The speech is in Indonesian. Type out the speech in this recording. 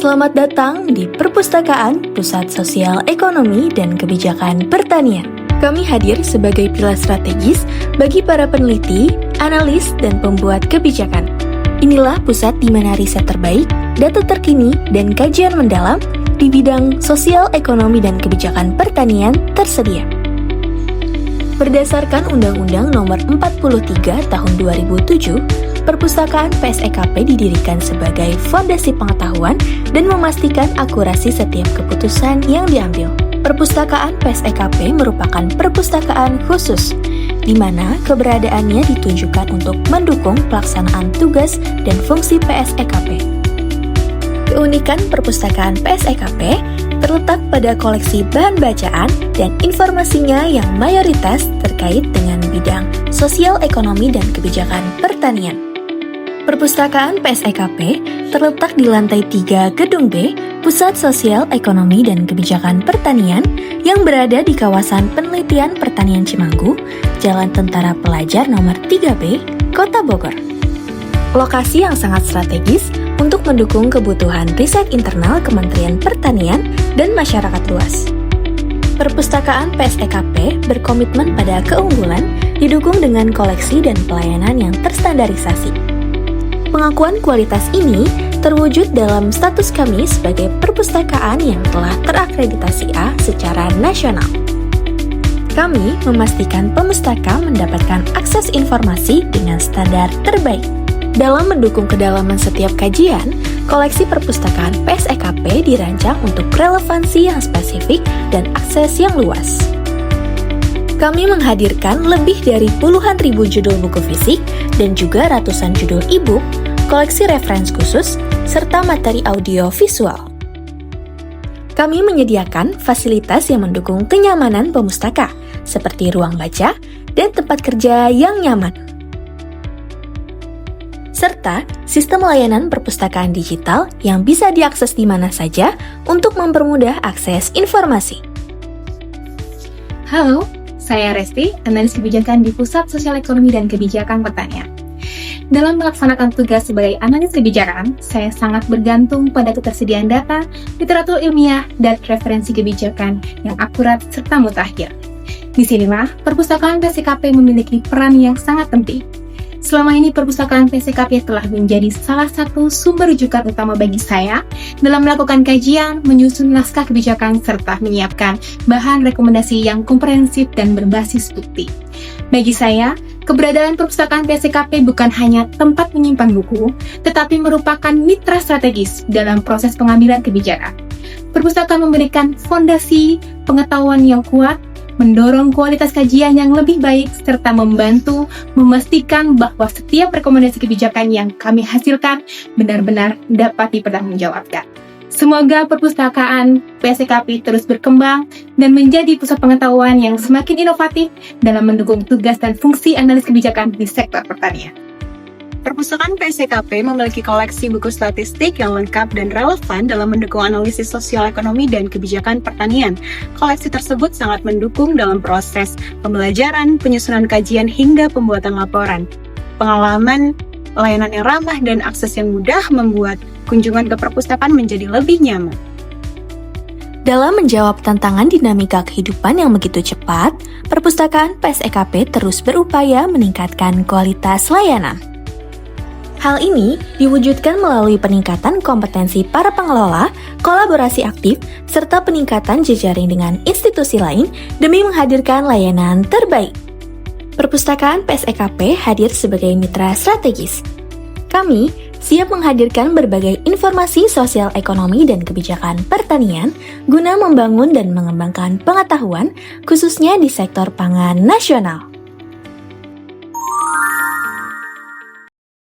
Selamat datang di Perpustakaan Pusat Sosial Ekonomi dan Kebijakan Pertanian. Kami hadir sebagai pilar strategis bagi para peneliti, analis, dan pembuat kebijakan. Inilah pusat di mana riset terbaik, data terkini, dan kajian mendalam di bidang sosial, ekonomi, dan kebijakan pertanian tersedia. Berdasarkan Undang-Undang Nomor 43 Tahun 2007, Perpustakaan PSEKP didirikan sebagai fondasi pengetahuan dan memastikan akurasi setiap keputusan yang diambil. Perpustakaan PSEKP merupakan perpustakaan khusus, di mana keberadaannya ditunjukkan untuk mendukung pelaksanaan tugas dan fungsi PSEKP. Keunikan perpustakaan PSEKP terletak pada koleksi bahan bacaan dan informasinya yang mayoritas terkait dengan bidang sosial, ekonomi, dan kebijakan pertanian. Perpustakaan PSEKP terletak di lantai 3 Gedung B, Pusat Sosial Ekonomi dan Kebijakan Pertanian yang berada di kawasan Penelitian Pertanian Cimanggu, Jalan Tentara Pelajar nomor 3B, Kota Bogor. Lokasi yang sangat strategis untuk mendukung kebutuhan riset internal Kementerian Pertanian dan masyarakat luas. Perpustakaan PSEKP berkomitmen pada keunggulan didukung dengan koleksi dan pelayanan yang terstandarisasi. Pengakuan kualitas ini terwujud dalam status kami sebagai perpustakaan yang telah terakreditasi A secara nasional. Kami memastikan pemustaka mendapatkan akses informasi dengan standar terbaik. Dalam mendukung kedalaman setiap kajian, koleksi perpustakaan PSEKP dirancang untuk relevansi yang spesifik dan akses yang luas. Kami menghadirkan lebih dari puluhan ribu judul buku fisik dan juga ratusan judul e-book, koleksi referensi khusus, serta materi audio visual. Kami menyediakan fasilitas yang mendukung kenyamanan pemustaka, seperti ruang baca dan tempat kerja yang nyaman. Serta sistem layanan perpustakaan digital yang bisa diakses di mana saja untuk mempermudah akses informasi. Halo, saya Resti, analis kebijakan di Pusat Sosial Ekonomi dan Kebijakan Pertanian. Dalam melaksanakan tugas sebagai analis kebijakan, saya sangat bergantung pada ketersediaan data, literatur ilmiah, dan referensi kebijakan yang akurat serta mutakhir. Disinilah perpustakaan PSEKP memiliki peran yang sangat penting. Selama ini perpustakaan PSEKP telah menjadi salah satu sumber rujukan utama bagi saya dalam melakukan kajian, menyusun naskah kebijakan, serta menyiapkan bahan rekomendasi yang komprehensif dan berbasis bukti. Bagi saya, keberadaan perpustakaan PSEKP bukan hanya tempat menyimpan buku, tetapi merupakan mitra strategis dalam proses pengambilan kebijakan. Perpustakaan memberikan fondasi pengetahuan yang kuat, mendorong kualitas kajian yang lebih baik, serta membantu memastikan bahwa setiap rekomendasi kebijakan yang kami hasilkan benar-benar dapat dipertanggungjawabkan. Semoga perpustakaan PSEKP terus berkembang dan menjadi pusat pengetahuan yang semakin inovatif dalam mendukung tugas dan fungsi analis kebijakan di sektor pertanian. Perpustakaan PSEKP memiliki koleksi buku statistik yang lengkap dan relevan dalam mendukung analisis sosial ekonomi dan kebijakan pertanian. Koleksi tersebut sangat mendukung dalam proses pembelajaran, penyusunan kajian, hingga pembuatan laporan. Pengalaman, layanan yang ramah, dan akses yang mudah membuat kunjungan ke perpustakaan menjadi lebih nyaman. Dalam menjawab tantangan dinamika kehidupan yang begitu cepat, perpustakaan PSEKP terus berupaya meningkatkan kualitas layanan. Hal ini diwujudkan melalui peningkatan kompetensi para pengelola, kolaborasi aktif, serta peningkatan jejaring dengan institusi lain demi menghadirkan layanan terbaik. Perpustakaan PSEKP hadir sebagai mitra strategis. Kami siap menghadirkan berbagai informasi sosial ekonomi dan kebijakan pertanian guna membangun dan mengembangkan pengetahuan khususnya di sektor pangan nasional.